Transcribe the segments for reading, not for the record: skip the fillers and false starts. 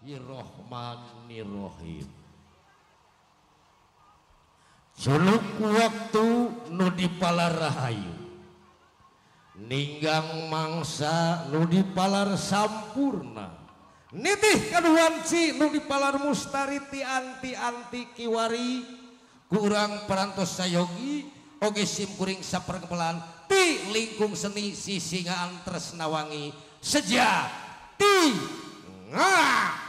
Bismillahirrahmanirrahim. Juluk waktu nu dipalar rahayu, ninggang mangsa nu dipalar sampurna, nitih kaduanci nu dipalar mustariti anti kiwari, kurang perantos sayogi oge sim kuring saperkepelan ti lingkung seni sisingaan tresnawangi sejati ngah.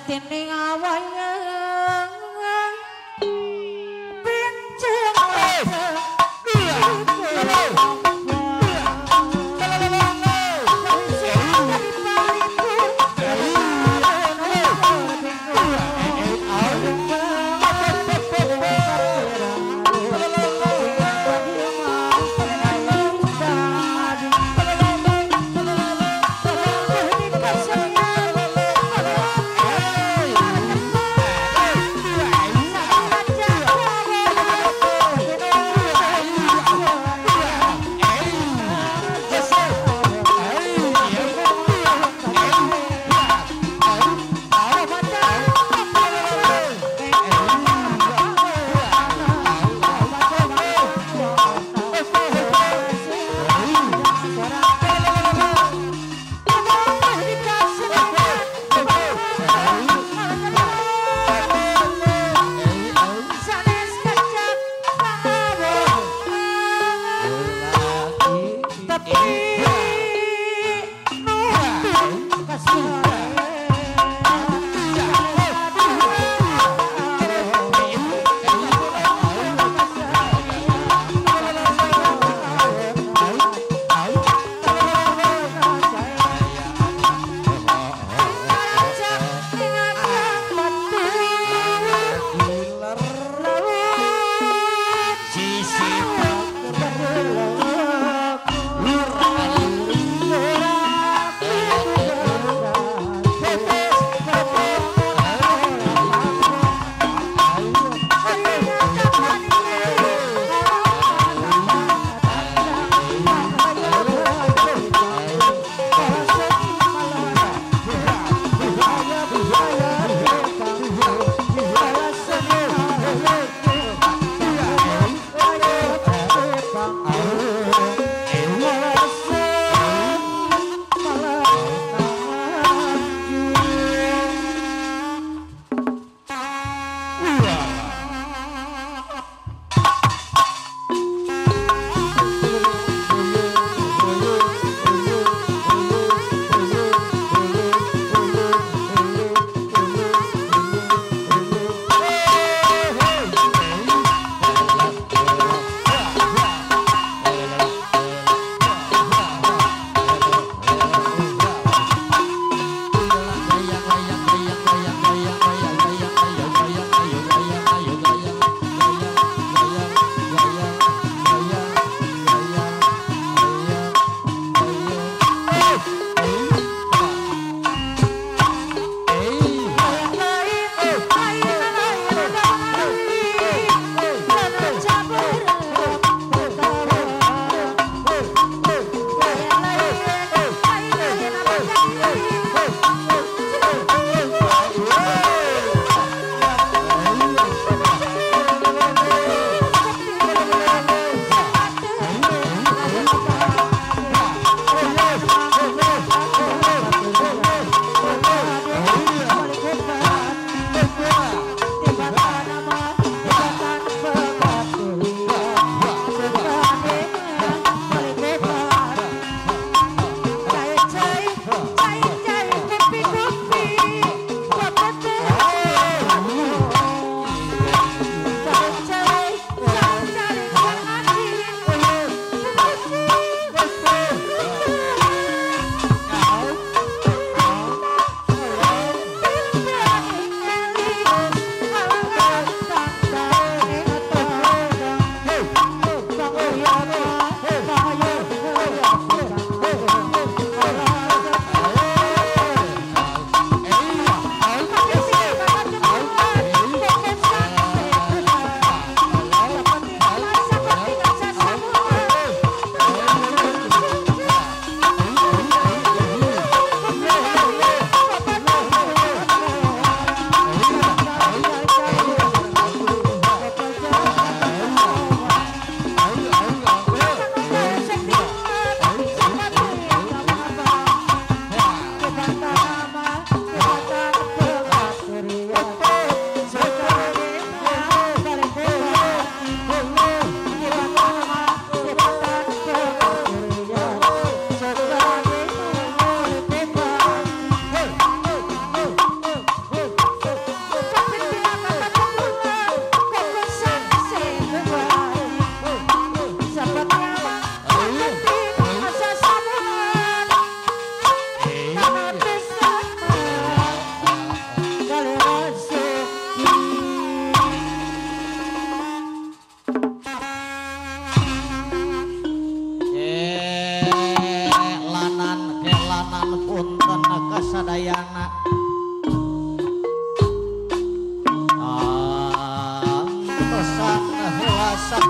sejatining awayang benjing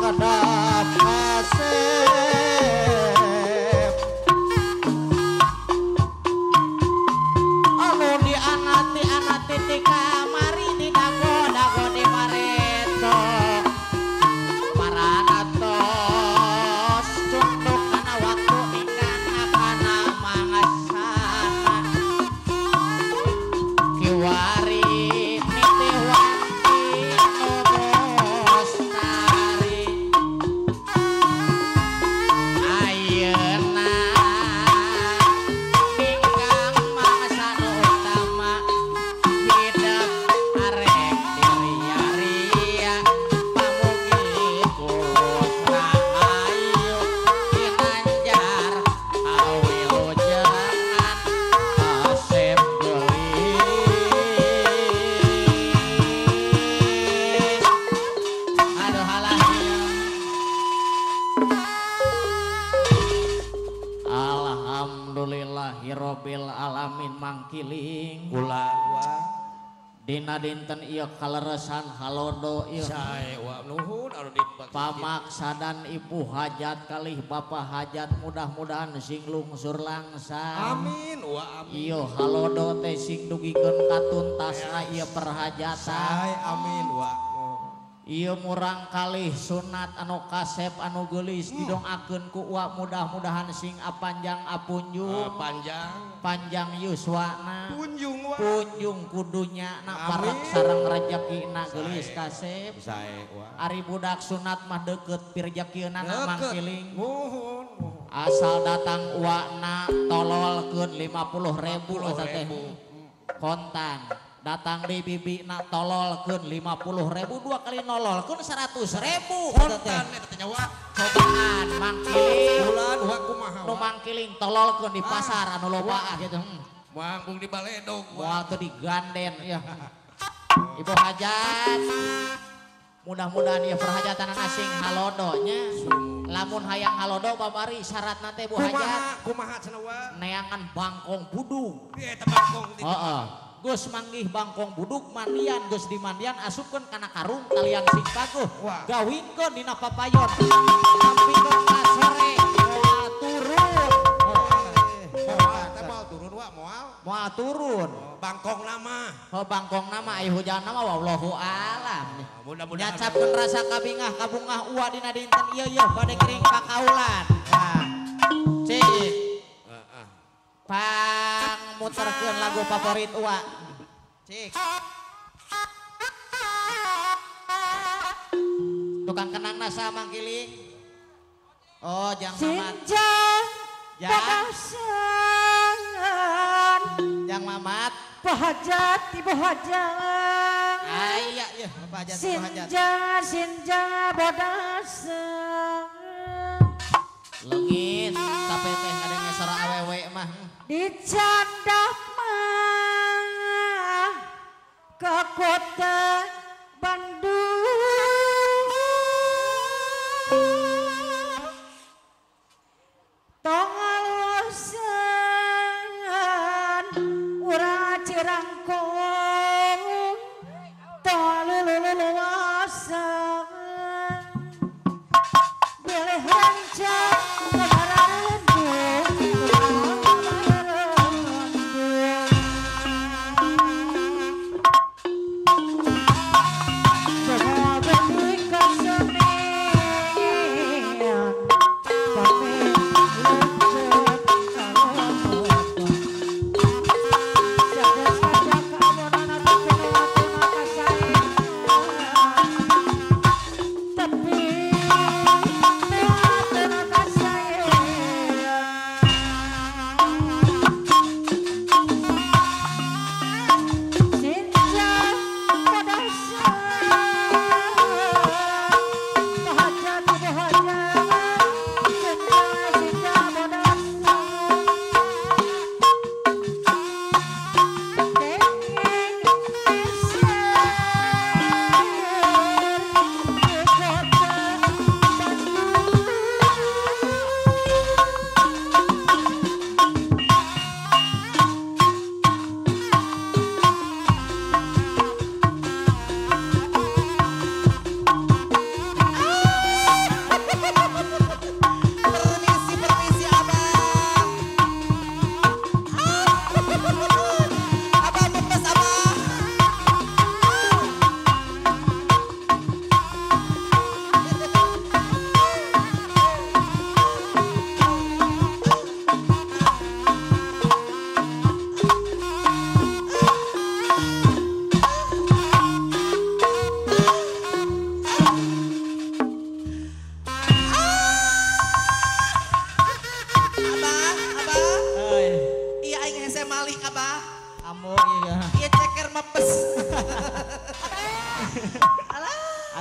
kedap kasep anu dianati-anati ti kamari di dago-dago di pareto paranatos cunduk kana waktu ingkang akana mangasana kiwari nitiwanti nobostari ayeuna ingkang mangsana utama hidup arek diria-ria pamugi kulus rahayu kinanjar awilujengan asep gelis aduh halah alhamdulillahirabbil alamin mangkiling Ulah wa dina dinten ieu kaleresan halodo ieu sae wa nuhun anu dipake. pamaksadan ibu hajat kalih bapa hajat mudah-mudahan sing lungsur langsang Amin wa amin. ieu halodo teh sing dugikeun katuntasna ieu perhajatan Sae amin wa. ieu murang kalih sunat anu kasep anu geulis didongakeun ku uwa mudah-mudahan sing apanjang apunjung panjang yuswana Punjung wa. punjung kudunya na Amin. barak sareng rezekina geulis kasep Sae wa. ari budak sunat mah deukeut pirjekieuna na mangkiling Nuhun. asal datang uwana tololkeun 50.000 eta teh kontan datang di bibi na tololkeun 50.000 dua kali nololkeun 100.000 Kontan eta teh nyawa. cobaan mangkiling Bulan wa kumaha. nu mangkiling tololkeun di pasar anu lobaan gitu Manggung di baledog wa. wah tuh diganden ya ibu hajat mudah-mudahan ya perhajatan asing halodonya lamun hayang halodo babari syarat nate bu hajat Kumaha cenah wa. neangan bangkong budug Eta bangkong di. Gus manggih bangkong budug mandian Gus di mandian asupkeun kana karung talian sing paguh Wah. gawingkeun dina papayon sampikeun ka sore moal turun Mau turun wa moal. moal turun Bangkong lama. bangkong nama aya hujan nama wallahu alam Mudah-mudahan. nyacapkeun rasa kabingah kabungah uwa dina dinten ieu yeuh bade kering kakaulan nah cik pang muterkeun lagu favorit uwa cik tukang kenang nasa mangkiling oh jang mamat Sinjang Ya. Pakasan jang mamat Bahajat ibu hajat aya yeuh apa hajat apa hajat Sinja bodasan leungit tapi teh ngadenge sora awewe mah Dicandak mah ke kota Bandung Tongaluasan urang cirangkong Tongaluasan Bilih rancang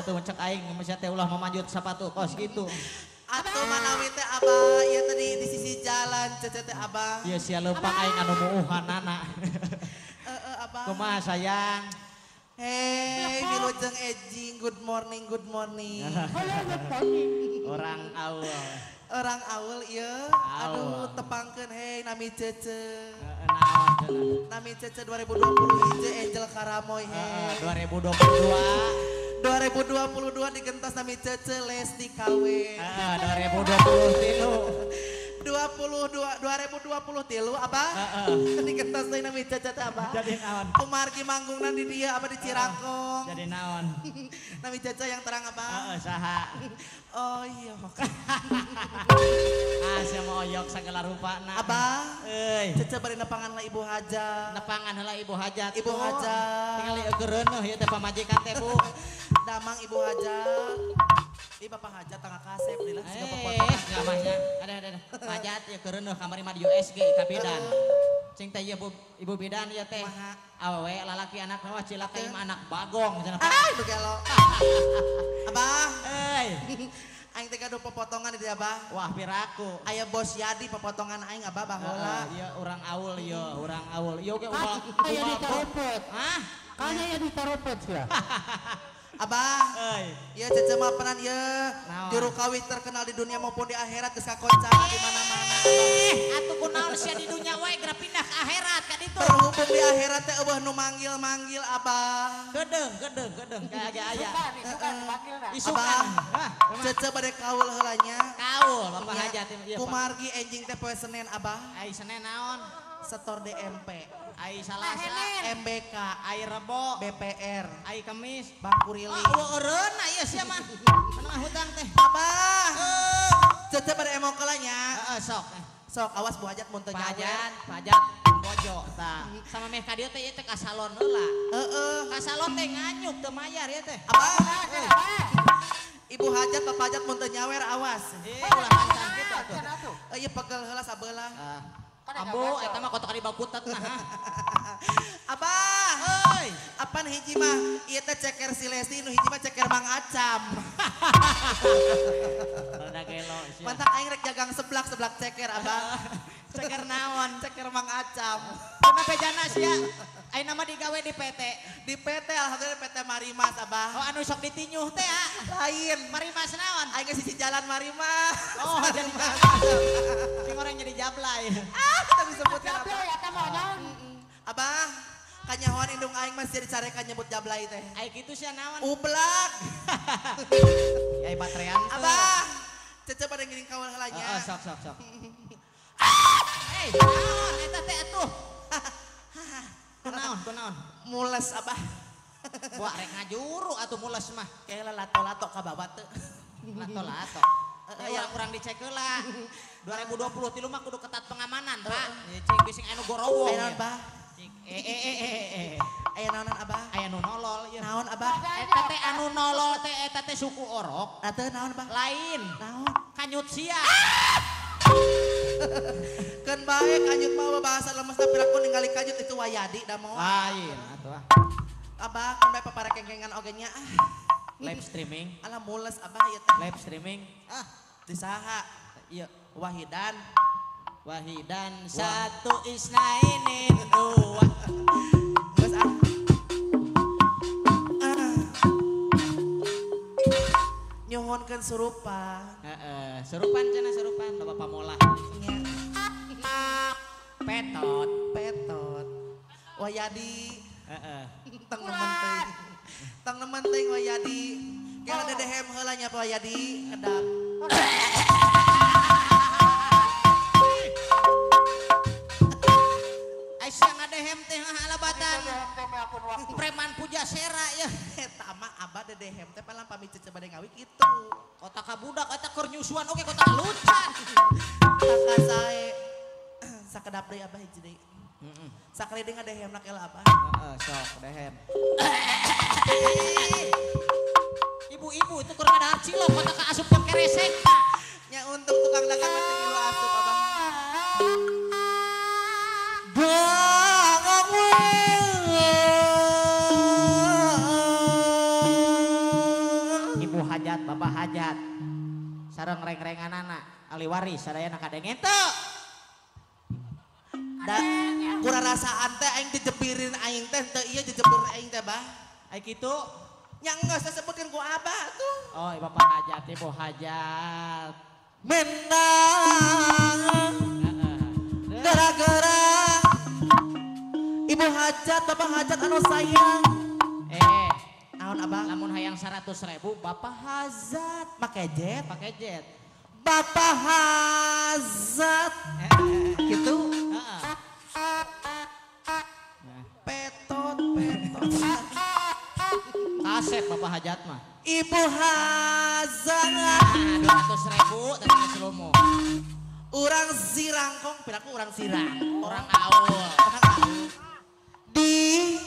atuh cek aing mesti teh ulah memanjut sepatu kos gitu. Atuh manawi teh Abah ieu tadi di sisi jalan cece teh Abah. Ieu sia leumpang aing anu muuhanana. Abah. Kumaha sayang? Hey, Wilujeng Ejing, good morning, good morning. Orang awal. Orang awal iya, aduh tepangkeun hey nami Cece. Naon cenah? Nami Cece 2020 hiji Angel Karamoy hey. 2022. 2022 digentos nami Cece Lesti KW. 2023. 2023 apa? Digentos deui nami Cece teh apa? Jadi naon? Kumargi manggungna di dia apa di Cirangkong. Jadi naon? Nami Cece yang terang apa? Saha? Oh iya. Sia mau oyok segala rupana. Abah, Euy. Cece bari nepangan lah Ibu Haja. Nepangan heula ibu hajat. Ibu Hajat. Tinggal eueureun ieu teh pamajikan teh Bu. Damang Ibu Hajat. Di Bapak Hajat tangga kasep di lah siga Gamahnya. Ada. Hajat ya keureun kamari mah di USG ka bidan. Cing teh ieu Ibu bidan ieu teh. Awewe lalaki anak mah cilaka imah anak bagong cenah. Itu gelo. Abah, Euy. aing teh gaduh pepotongan di Abah. Wah piraku. Aya bos Yadi pepotongan aing Abah baheula. Iya orang awul ieu, orang awul. Ieu ge umal. Kayak ditaropet. Hah? Kayak ditaropet ya. Abah, Euy. ya Cece mah peran ya Naon? juru kawin terkenal di dunia maupun di akhirat geus kakoncara di mana-mana. Atuh kunaon sia di dunya wae geura pindah ke akhirat ka ditu. Berhubung di akhirat teh eueuh nu manggil-manggil Abah. Gedeng kayak aya. Isukan. Abah, Hah, Cece bade kaul heulanya. kaul Bapak Ya, Hajat ieu Pak. Kumargi enjing teh poe Senin Abah. Ai Senin naon? Setor DMP, Ai Salasa, MBK, ai Rebo, BPR, ai Kamis. Bang Kurili. Oh, eureun ieu sia mah. Anu hutang teh. Abah, Cece bade emok heulanya. Heeh, sok. Sok awas Bu Hajat mun teu nyawer. Pajat bojo tah. Sama meh ka dieu teh ieu teh ka salon heula. Heeh. Ka salon teh nganyuk teu mayar ieu teh. Abah, Ibu Hajat, Bapak Hajat mun teu nyawer awas. Ulah kancan kitu atuh. Ieu pegel heula sabelah. Ambo eta mah kotak di bakutat nah. Abah, Heuy. apan hiji mah ieu teh ceker si Lesti nu hiji mah ceker Mang Acam. Rada gelo sia. Mantak aing rek jagang seblak ceker Abah. Ceker naon? Ceker Mang Acam. Cenah bejana sia. Ayeuna mah digawe di PT. Di PT alhamdulillah PT Marimas Abah. Oh anu sok ditinyuh teh ha. Lain. Marimas naon? Aing ke sisi jalan Marimas. Oh jadi sing orang jadi jablay. Kita disebutkan apa? Ya tama naon. Abah, kanyahoan indung aing masih dicarekan nyebut jablay teh. Ai kitu sia naon? Ublak. Ai batrean teh. Abah, Cece pada ngiring kawal helanya. Heeh, sok. Hei, naon eta teh atuh? Kunaon? Mules Abah. Buat rek ngajuru atuh mules mah. Kayak lato-lato ka bawah teu. Lato. Urang dicek heula. 2023 mah kudu ketat pengamanan, Pak. Cing bising anu gorowong. Aya naon, Bah? Aya naonan Abah? Aya nu nolol ieu. Naon Abah? Eta teh anu nolol teh eta teh suku orok. Atuh naon Bah? Lain. Naon? Kanyut sia. Kan bae kanyut mah bahasa lemes tapi laku ningali kanyut itu wayadi da moal. Lain atuh. Abah kan bae paparekengengan oge nya. Live streaming. Alah mules Abah ieu teh. Live streaming. Di saha? Iya. Wahidan. Wahidan satu isnainin dua. Geus ah. Nyuhunkeun surupan. Heeh, serupan cenah serupan loba pamolah. Nya. Petot. Petot. Wayadi. Heeh. Tang nemen teuing Wayadi. Kela dedehem heula nya Wayadi kedap. Aisyah ngadehem teh halabatan. Preman puja sera ya. Eta mah abah dedehem teh palang pami Cece bade ngawi kitu. Kota kabudak eta keur nyusuan oge kota lucan. Taka sae sakedap deui abah hiji deui. Heeh. Sakali deui ngadehemna kela abah. Heeh, sok dehem. Ibu-ibu itu kurang ada cilok kota ka asup jeung keresek. Nya untung tukang dagang mah teu ilu asup abah. hajat bapak hajat sareng reng-rengan anak ali waris sadayana kadenge teu Da kurang rasaan teh aing dijepirin aing teh teu ieu dijebur aing teh bah. ai kitu Nya geus disebutkeun ku abah tuh. oh bapak hajat ibu hajat Menang gara-gara ibu hajat bapak hajat anu sayang. Naon abang? lamun hayang 100.000 bapak hazat Make jet. pakai jet Bapak hazat. Gitu. heeh Petot. kasep bapak hajat mah Ibu hazat. 200.000 tadi selumu Urang sirangkong, piraku urang sirang. orang aul Orang aul. Di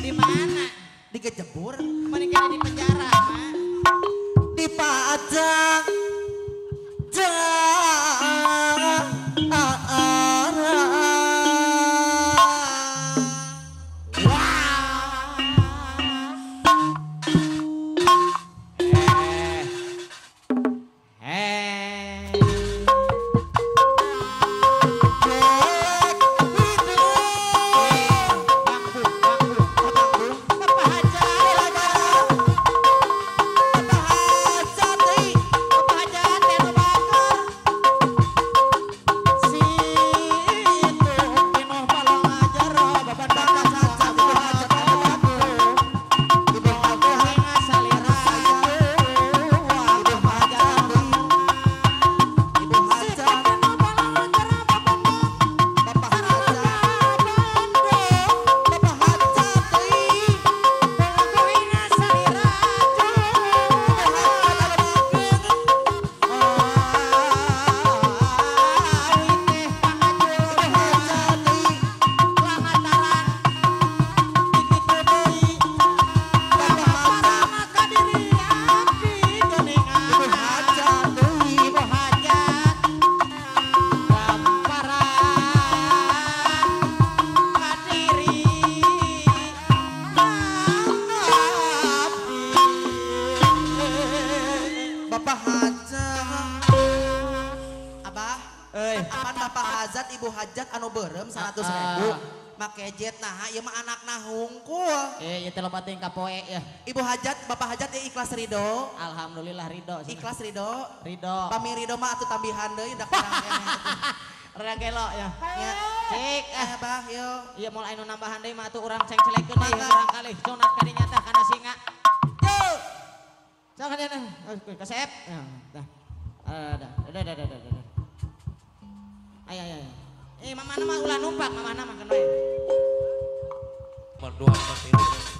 di mana digejebur menikah di penjara mah di pajak Ibu hajat anu berem 100.000 make jet nah ieu mah anakna hungkul. Ieu teh loba teh kapoe ya. Ibu hajat bapak hajat ya ikhlas ridho. Alhamdulillah ridho. Ikhlas ridho. Ridho. Pami ridho mah atuh tambihan deui dak kurang keneh. Rada gelo ya. Ya. Cik Bah yo. Ieu moal anu nambahan deui mah atuh urang cengcelekeun deui urang kali sunat ka dinya teh kana singa. Yo. Sok ka dinya. Kasep. Dah. Dah. Ayo. Mamana mah ulah numpak mamana mah kan we. Berdua seperti itu.